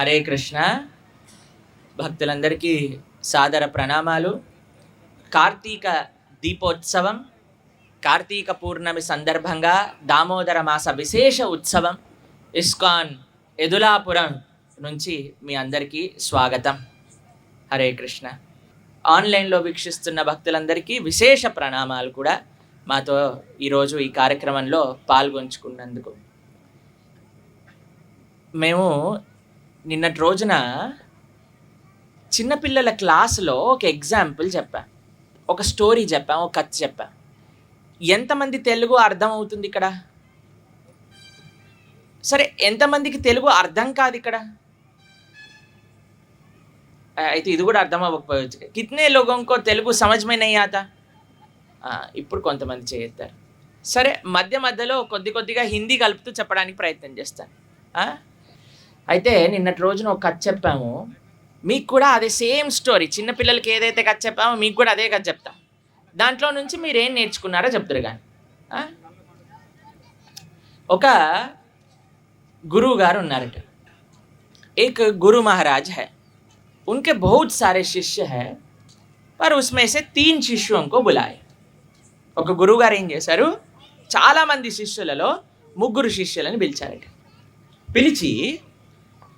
హరే కృష్ణ. భక్తులందరికీ సాదర ప్రణామాలు. కార్తీక దీపోత్సవం, కార్తీక పూర్ణమి సందర్భంగా దామోదర మాస విశేష ఉత్సవం ఇస్కాన్ ఎదులాపురం నుంచి మీ అందరికీ స్వాగతం. హరే కృష్ణ. ఆన్లైన్లో వీక్షిస్తున్న భక్తులందరికీ విశేష ప్రణామాలు కూడా మాతో ఈరోజు ఈ కార్యక్రమంలో పాల్గొంచుకున్నందుకు. మేము నిన్నటి రోజున చిన్నపిల్లల క్లాసులో ఒక ఎగ్జాంపుల్ చెప్పాం, ఒక స్టోరీ చెప్పాం, ఒక కథ చెప్పాం. ఎంతమంది తెలుగు అర్థం అవుతుంది ఇక్కడ? సరే, ఎంతమందికి తెలుగు అర్థం కాదు ఇక్కడ? అయితే ఇది కూడా అర్థం అవ్వకపోవచ్చు. కితనే లోగోంకో తెలుగు సమజ్ మే నహీ ఆతా? ఇప్పుడు కొంతమంది చేస్తారు. సరే, మధ్య మధ్యలో కొద్దిగా హిందీ కలుపుతూ చెప్పడానికి ప్రయత్నం చేస్తాను. అయితే నిన్నటి రోజున ఒక కథ చెప్పాము, మీకు కూడా అదే సేమ్ స్టోరీ. చిన్నపిల్లలకి ఏదైతే కథ చెప్పామో మీకు కూడా అదే కథ చెప్తాం. దాంట్లో నుంచి మీరు ఏం నేర్చుకున్నారో చెప్తారు. కానీ ఒక గురువు గారు ఉన్నారట. एक गुरु महाराज है, उनके बहुत सारे शिष्य हैं, पर उसमें से 3 शिष्यों को बुलाए. ఒక గురువు గారు ఏం చేశారు, చాలామంది శిష్యులలో 3 శిష్యులను పిలిచారట. పిలిచి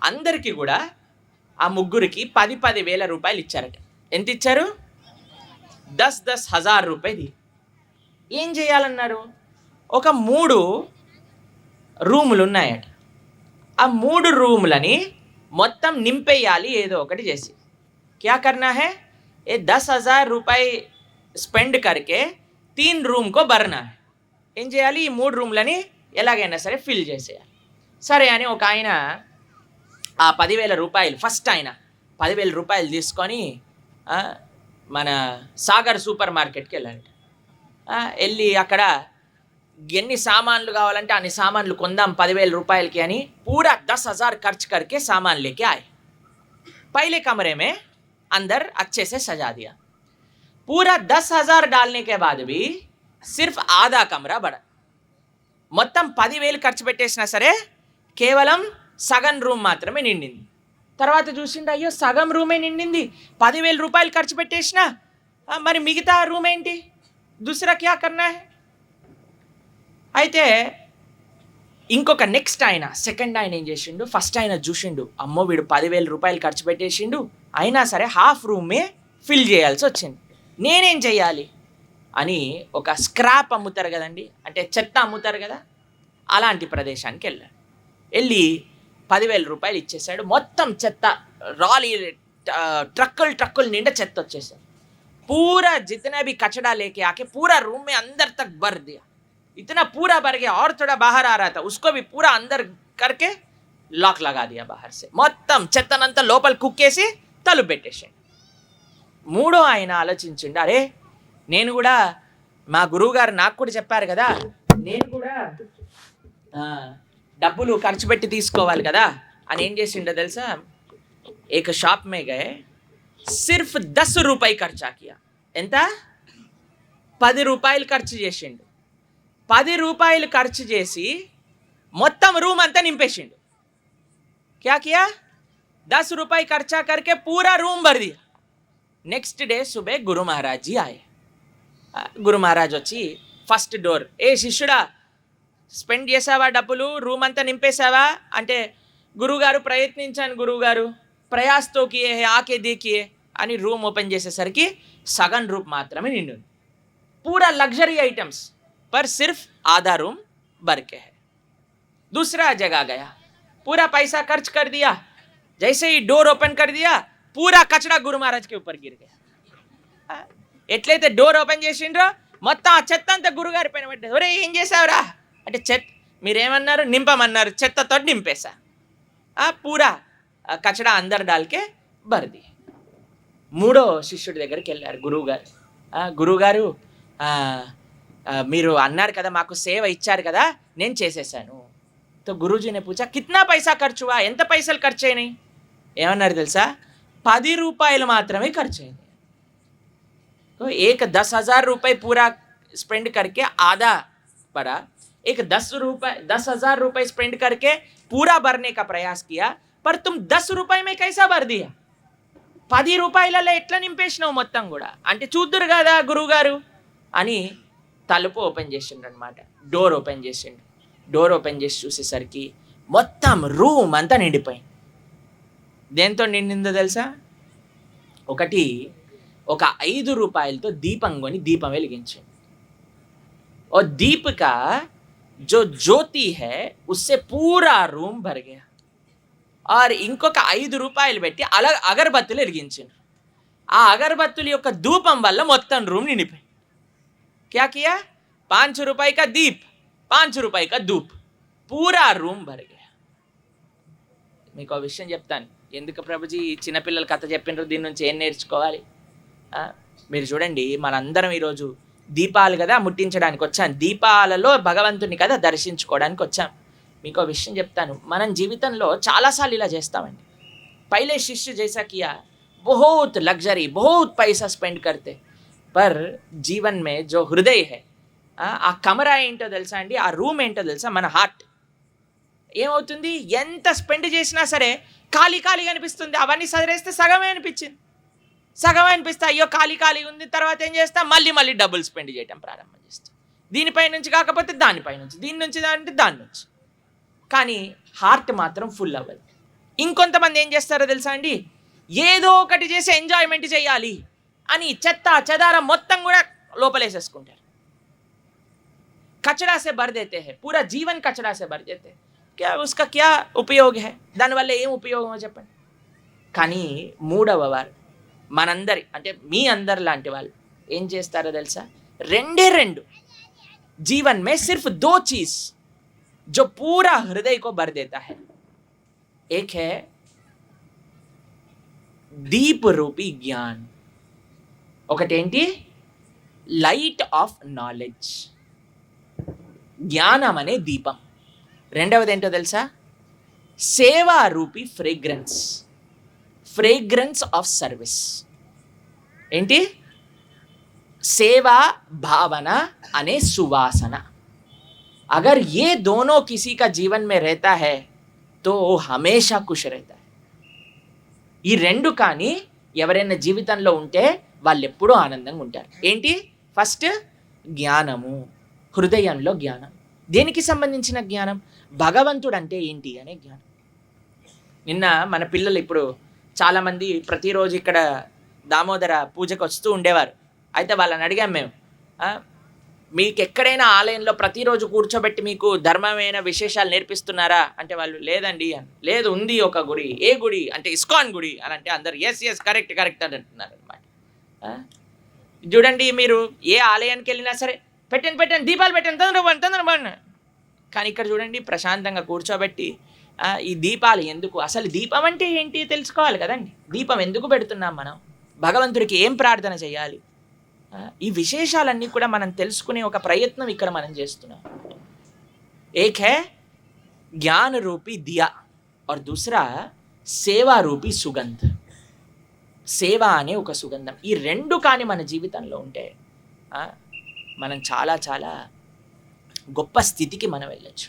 అందరికీ కూడా ఆ 3కి 10,000 రూపాయలు ఇచ్చారట. ఎంత ఇచ్చారు? 10,000 రూపాయలు. ఏం చేయాలన్నారు? ఒక 3 రూములు ఉన్నాయట. ఆ 3 రూములని మొత్తం నింపేయాలి ఏదో ఒకటి చేసి. క్యా కర్నా హై? ఏ 10,000 రూపాయి స్పెండ్ కరికే 3 రూమ్ కో భర్నా హై. ఏం చేయాలి? ఈ 3 రూమ్లని ఎలాగైనా సరే ఫిల్ చేసేయాలి. సరే అని ఒక ఆయన ఆ 10,000 రూపాయలు, ఫస్ట్ ఆయన 10,000 రూపాయలు తీసుకొని మన సాగర్ సూపర్ మార్కెట్కి వెళ్ళారట. వెళ్ళి అక్కడ ఎన్ని సామాన్లు కావాలంటే అన్ని సామాన్లు కొందాం 10,000 रुपये అని पूरा 10,000 खर्च करके सामान लेके आए. पहले कमरे में अंदर अच्छे से सजा दिया. पूरा 10,000 डालने के बाद भी सिर्फ आधा कमरा बड़ा. మొత్తం 10,000 ఖర్చు పెట్టేసినా సరే కేవలం సగం రూమ్ మాత్రమే నిండింది. తర్వాత చూసిండు, అయ్యో సగం రూమే నిండింది, 10,000 రూపాయలు ఖర్చు పెట్టేసినా, మరి మిగతా రూమ్ ఏంటి? దూసరా క్యా కర్నా హై? అయితే ఇంకొక నెక్స్ట్ ఆయన, సెకండ్ ఆయన ఏం చేసిండు, ఫస్ట్ ఆయన చూసిండు, అమ్మో వీడు 10,000 రూపాయలు ఖర్చు పెట్టేసిండు, అయినా సరే హాఫ్ రూమే ఫిల్ చేయాల్సి వచ్చింది, నేనేం చెయ్యాలి అని ఒక స్క్రాప్ అమ్ముతారు కదండి, అంటే చెత్త అమ్ముతారు కదా, అలాంటి ప్రదేశానికి వెళ్ళాడు. వెళ్ళి 10,000 రూపాయలు ఇచ్చేసాడు. మొత్తం చెత్త రాలి ట్రక్కులు నిండా చెత్త వచ్చేసాడు. पूरा जितना भी कचड़ा लेके आके पूरा रूम में अंदर तक भर दिया. इतना पूरा भर गया और थोड़ा बाहर आ रहा था, उसको भी पूरा अंदर करके लॉक लगा दिया बाहर से. మొత్తం చెత్తనంతా లోపల కుక్కేసి తలుపు పెట్టేసాడు. మూడో ఆయన ఆలోచించిండు, అరే నేను కూడా మా గురువు గారు నాకు కూడా చెప్పారు కదా, నేను కూడా డబ్బులు ఖర్చు పెట్టి తీసుకోవాలి కదా అని ఏం చేసిండో తెలుసా, एक शॉप में गए, सिर्फ 10 रुपये ఖర్చా కియా. ఎంత? 10 రూపాయలు ఖర్చు చేసిండు. 10 రూపాయలు ఖర్చు చేసి మొత్తం రూమ్ అంతా నింపేసిండు. క్యా కియా? 10 रुपये ఖర్చా करके पूरा रूम भर दिया. నెక్స్ట్ డే సుబే గురు మహారాజ్ జీ ఆయే. గురు మహారాజ్ వచ్చి ఫస్ట్ డోర్, ఏ శిష్యుడా స్పెండ్ చేసావా డబ్బులు, రూమ్ అంతా నింపేశావా అంటే, గురువుగారు ప్రయత్నించాను గురువుగారు, ప్రయాస్తో కియే హే ఆకే దేకియే అని రూమ్ ఓపెన్ చేసేసరికి సగం రూమ్ మాత్రమే నిండు. पूरा लग्जरी आइटम्स पर सिर्फ आधा रूम भर के है. दूसरा जगह गया, पूरा पैसा खर्च कर दिया, जैसे ही डोर ओपन कर दिया पूरा कचड़ा गुरु महाराज के ऊपर गिर गया. ఎట్లయితే డోర్ ఓపెన్ చేసిండ్రో మొత్తం ఆ చెత్త అంతా గురుగారి పైన పడ్డది. ఒరే ఏం చేసావురా అంటే, మీరేమన్నారు, నింపమన్నారు, చెత్తతో నింపేశా. పూరా కచడా అందరు డాల్కే బర్ది. మూడో శిష్యుడి దగ్గరికి వెళ్ళారు గురువుగారు. గురువుగారు మీరు అన్నారు కదా, మాకు సేవ ఇచ్చారు కదా, నేను చేసేసాను. తో గురూజీనే పూచా, కిత్నా పైసా ఖర్చువా, ఎంత పైసలు ఖర్చు అయినాయి? ఏమన్నారు తెలుసా? 10 రూపాయలు మాత్రమే ఖర్చు అయింది. तो एक 10,000 रुपये पूरा स्पेंड करके आधा पड़ा, एक 10,000 रुपये स्पेंड करके पूरा भरने का प्रयास किया, पर तुम 10 रुपए में कैसा भर दिया? 10 రూపాయలలో ఎట్లా నింపేసినావు మొత్తం కూడా అంటే చూద్దురు కదా గురువుగారు అని తలుపు ఓపెన్ చేసిండు అనమాట. డోర్ ఓపెన్ చేసిండు. డోర్ ఓపెన్ చేసి చూసేసరికి మొత్తం రూమ్ అంతా నిండిపోయింది. దేంతో నిండిందో తెలుసా? ఒక 5 రూపాయలతో దీపం కొని దీపం వెలిగించింది. ఓ दीप का जो ज्योति है उससे पूरा रूम भर गया. और ఇంకొక 5 రూపాయలు పెట్టి అగరబత్తులు వెలిగించిండు. ఆ అగరబత్తుల యొక్క ధూపం వల్ల మొత్తం రూమ్ నిండిపోయింది. क्या किया? 5 रुपए का दीप, 5 रुपए का धूप, पूरा रूम भर गया. మీకు ఒక విషయం చెప్తాను. ఎందుకు ప్రభుజీ చిన్నపిల్లల కథ చెప్పిండ్రు, దీని నుంచి ఏం నేర్చుకోవాలి? మీరు చూడండి, మనందరం ఈరోజు దీపాలు కదా ముట్టించడానికి వచ్చాం, దీపాలలో భగవంతుని కదా దర్శించుకోవడానికి వచ్చాం. మీకు ఒక విషయం చెప్తాను, మనం జీవితంలో చాలాసార్లు ఇలా చేస్తామండి. పైలే శిష్య జైసా కియా, बहुत लग्जरी, बहुत पैसा स्पेंड करते, पर जीवन में जो हृदय है, ఆ కమరా ఏంటో తెలుసా అండి, ఆ రూమ్ ఏంటో తెలుసా? మన హార్ట్. ఏమవుతుంది? ఎంత స్పెండ్ చేసినా సరే ఖాళీగా అనిపిస్తుంది. అవన్నీ సదరేస్తే సగమే అనిపిస్తే అయ్యో ఖాళీ ఉంది. తర్వాత ఏం చేస్తా? మళ్ళీ డబ్బులు స్పెండ్ చేయటం ప్రారంభం చేస్తాం. దీనిపై నుంచి కాకపోతే దానిపై నుంచి, దీని నుంచి దాని నుంచి. కానీ హార్ట్ మాత్రం ఫుల్ అవ్వదు. ఇంకొంతమంది ఏం చేస్తారో తెలుసా అండి, ఏదో ఒకటి చేసి ఎంజాయ్మెంట్ చేయాలి అని చెత్త చెదారం మొత్తం కూడా లోపలేసేసుకుంటారు. కచరా సే భర్ దేతే హై, పూరా జీవన్ కచరా సే భర్ దేతే. క్యా ఉపయోగ హై? దానివల్ల ఏం ఉపయోగమో చెప్పండి. కానీ మూడవ వారు, మనందరి అంటే మీ అందరి లాంటి వాళ్ళు ఏం చేస్తారో తెలుసా? రెండు जीवन में सिर्फ 2 चीज जो पूरा हृदय को भर देता है. एक है दीप रूपी ज्ञान, ఒకటేంటి? లైట్ ఆఫ్ నాలెడ్జ్, జ్ఞానం అనే దీపం. రెండవది ఏంటో తెలుసా? సేవా రూపీ ఫ్రేగ్రెన్స్ ఆఫ్ సర్వీస్. ఏంటి? सेवा भावना अने सुवासना. अगर ये दोनों किसी का जीवन में रहता है तो वो हमेशा खुश रहता है. ఈ రెండు కానీ ఎవరైనా జీవితంలో ఉంటే వాళ్ళు ఎప్పుడూ ఆనందంగా ఉంటారు. ఏంటి? ఫస్ట్ జ్ఞానము, హృదయంలో జ్ఞానం. దేనికి సంబంధించిన జ్ఞానం? భగవంతుడు అంటే ఏంటి అనే జ్ఞానం. నిన్న మన పిల్లలు ఇప్పుడు చాలామంది ప్రతిరోజు ఇక్కడ దామోదర పూజకు వస్తూ ఉండేవారు. అయితే వాళ్ళని అడిగాం మేము, మీకు ఎక్కడైనా ఆలయంలో ప్రతిరోజు కూర్చోబెట్టి మీకు ధర్మమైన విశేషాలు నేర్పిస్తున్నారా అంటే వాళ్ళు లేదండి అని. లేదు, ఉంది ఒక గుడి. ఏ గుడి అంటే ఇస్కాన్ గుడి అని అంటే అందరు ఎస్ కరెక్ట్ అని అంటున్నారు అనమాట. చూడండి, మీరు ఏ ఆలయానికి వెళ్ళినా సరే పెట్టండి దీపాలు పెట్టండి తొందరగా. కానీ ఇక్కడ చూడండి, ప్రశాంతంగా కూర్చోబెట్టి ఈ దీపాలు ఎందుకు, అసలు దీపం అంటే ఏంటి తెలుసుకోవాలి కదండి. దీపం ఎందుకు పెడుతున్నాం మనం, భగవంతుడికి ఏం ప్రార్థన చేయాలి, ఈ విశేషాలన్నీ కూడా మనం తెలుసుకునే ఒక ప్రయత్నం ఇక్కడ మనం చేస్తున్నాం. ఏక్ హై జ్ఞాన రూపీ దియా और दूसरा సేవా రూపీ సుగంధ్. సేవ అనే ఒక సుగంధం. ఈ రెండు కానీ మన జీవితంలో ఉంటే మనం చాలా చాలా గొప్ప స్థితికి మనం వెళ్ళొచ్చు.